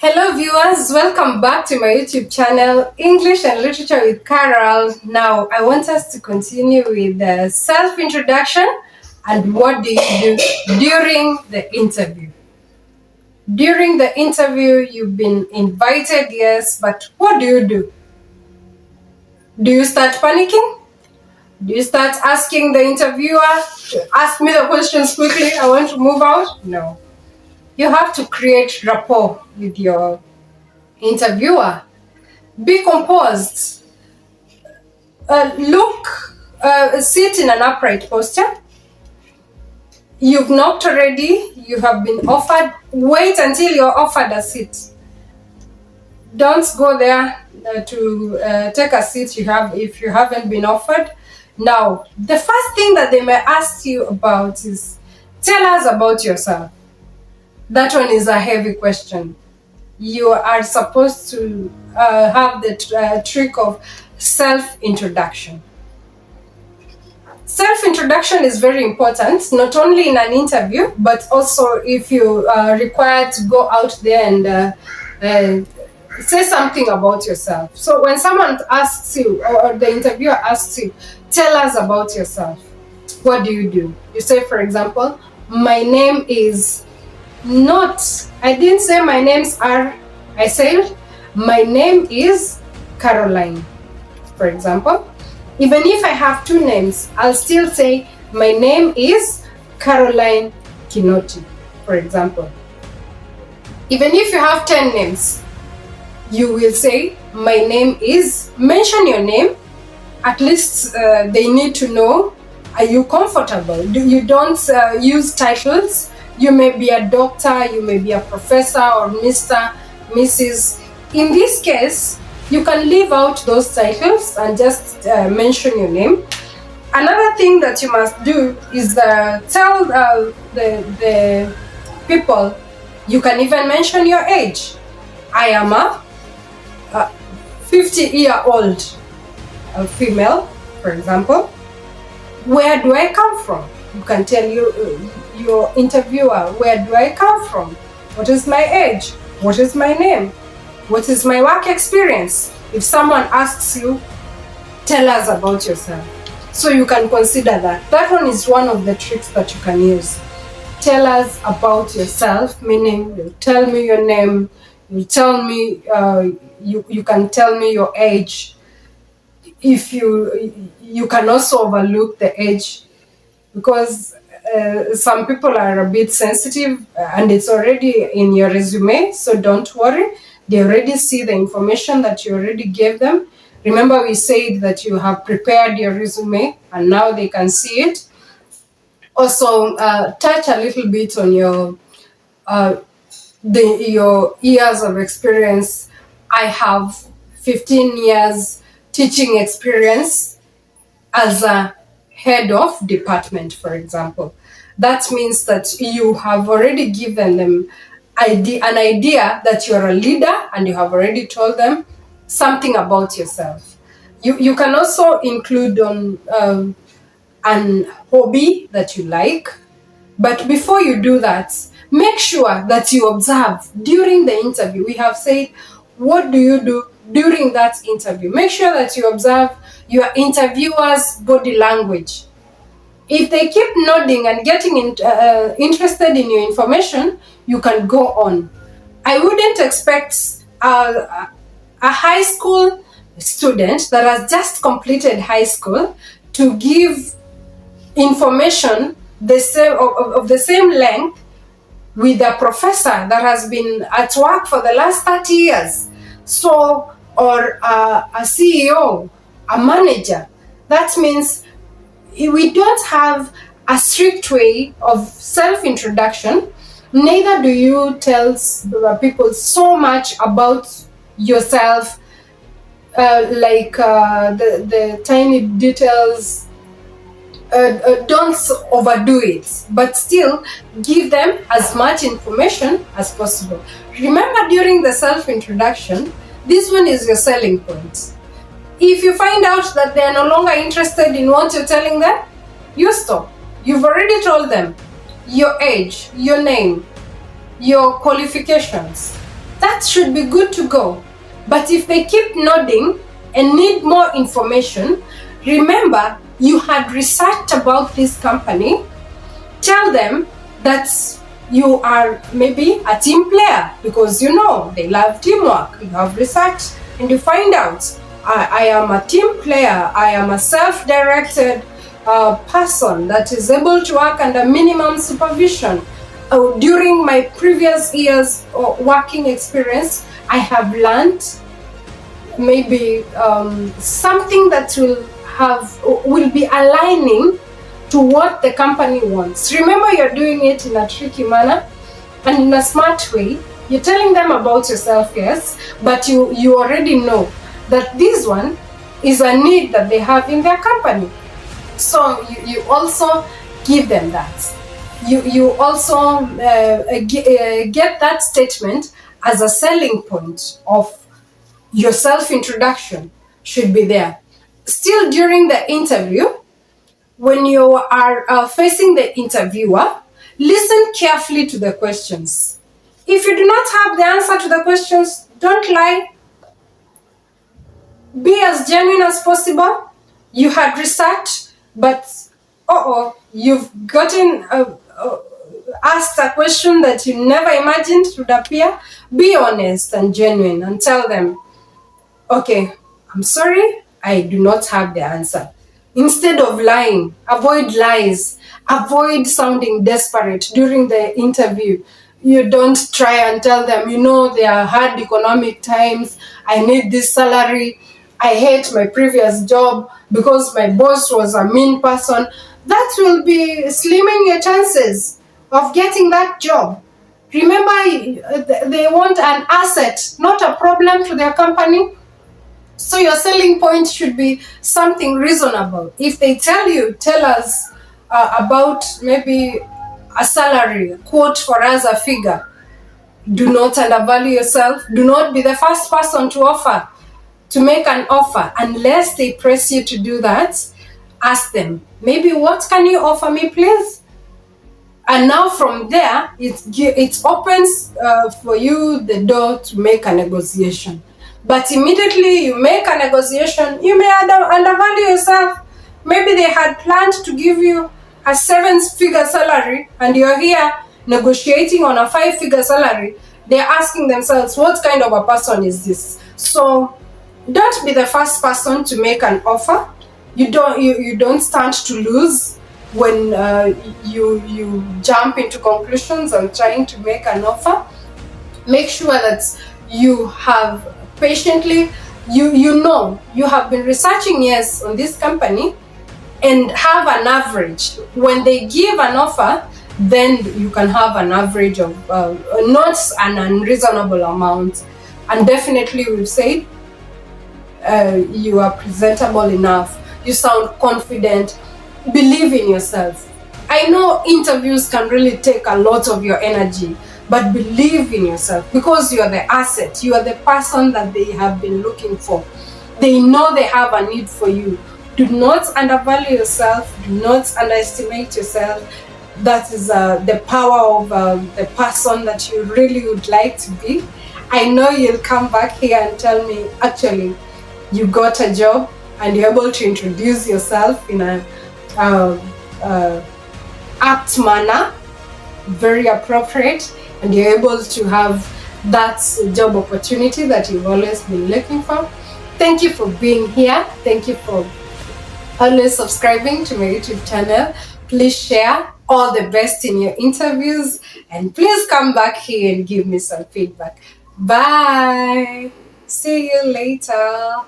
Hello viewers, welcome back to my YouTube channel, English and Literature with Carol. Now, I want us to continue with the self-introduction and what do you do during the interview. During the interview, you've been invited, yes, but what do you do? Do you start panicking? Do you start asking the interviewer, ask me the questions quickly, I want to move out? No. You have to create rapport with your interviewer. Be composed. Sit in an upright posture. You've knocked already. You have been offered. Wait until you're offered a seat. Don't go there to take a seat if you haven't been offered. Now, the first thing that they may ask you about is, tell us about yourself. That one is a heavy question. You are supposed to have the trick of self-introduction. Self-introduction is very important, not only in an interview, but also if you are required to go out there and say something about yourself. So when someone asks you, or the interviewer asks you, tell us about yourself, what do? You say, for example, my name is I didn't say my names are, I said my name is Caroline, for example. Even if I have two names, I'll still say my name is Caroline Kinoti, for example. Even if you have 10 names, you will say my name is, mention your name. At least they need to know, are you comfortable? You don't use titles. You may be a doctor, you may be a professor or Mr., Mrs. In this case, you can leave out those titles and just mention your name. Another thing that you must do is tell the people, you can even mention your age. I am a 50-year-old female, for example. Where do I come from? You can tell your interviewer, where do I come from? What is my age? What is my name? What is my work experience? If someone asks you, tell us about yourself. So you can consider that. That one is one of the tricks that you can use. Tell us about yourself, meaning you tell me your name, you tell me, you can tell me your age. If you can also overlook the age, because some people are a bit sensitive and it's already in your resume, so don't worry. They already see the information that you already gave them. Remember, we said that you have prepared your resume and now they can see it. Also, touch a little bit on your years of experience. I have 15 years teaching experience as a head of department, for example. That means that you have already given them an idea that you're a leader and you have already told them something about yourself. You can also include an hobby that you like. But before you do that, make sure that you observe during the interview. We have said, what do you do during that interview? Make sure that you observe your interviewer's body language. If they keep nodding and getting interested in your information, you can go on. I wouldn't expect a high school student that has just completed high school to give information of the same length with a professor that has been at work for the last 30 years. So, or a CEO, a manager. That means we don't have a strict way of self-introduction. Neither do you tell people so much about yourself, like the tiny details. Don't overdo it, but still give them as much information as possible. Remember, during the self-introduction, this one is your selling point. If you find out that they are no longer interested in what you're telling them, you stop. You've already told them your age, your name, your qualifications. that should be good to go. But if they keep nodding and need more information, remember you had researched about this company. Tell them that you are maybe a team player, because you know they love teamwork. You have researched and you find out, I am a team player, I am a self-directed person that is able to work under minimum supervision. During my previous years working experience, I have learned maybe something that will be aligning to what the company wants. Remember, you're doing it in a tricky manner and in a smart way. You're telling them about yourself, yes, but you already know that this one is a need that they have in their company. So you also give them that. You also get that statement as a selling point of your self-introduction should be there. Still, during the interview, when you are facing the interviewer, listen carefully to the questions. If you do not have the answer to the questions, don't lie. Be as genuine as possible. You had research, but you've gotten asked a question that you never imagined would appear. Be honest and genuine and tell them, okay, I'm sorry, I do not have the answer. Instead of lying, avoid lies, avoid sounding desperate during the interview. You don't try and tell them, there are hard economic times, I need this salary, I hate my previous job because my boss was a mean person. That will be slimming your chances of getting that job. Remember, they want an asset, not a problem to their company. So your selling point should be something reasonable. If they tell us about maybe a salary, quote for us a figure. Do not undervalue yourself. Do not be the first person to make an offer unless they press you to do that. Ask them, maybe what can you offer me, please? And now from there, it opens for you the door to make a negotiation. But immediately you make a negotiation, you may undervalue yourself. Maybe they had planned to give you a 7-figure salary and you're here negotiating on a 5-figure salary. They're asking themselves, what kind of a person is this? So don't be the first person to make an offer. You don't stand to lose when you jump into conclusions and trying to make an offer. Make sure that you have patiently, you have been researching, yes, on this company, and have an average. When they give an offer, then you can have an average of not an unreasonable amount. And definitely we've said you are presentable enough, you sound confident, believe in yourself. I know interviews can really take a lot of your energy, but believe in yourself, because you are the asset. You are the person that they have been looking for. They know they have a need for you. Do not undervalue yourself. Do not underestimate yourself. That is the power of the person that you really would like to be. I know you'll come back here and tell me, actually, you got a job and you're able to introduce yourself in a apt manner, very appropriate, and you're able to have that job opportunity that you've always been looking for. Thank you for being here. Thank you for always subscribing to my YouTube channel. Please share. All the best in your interviews, and please come back here and give me some feedback. Bye. See you later.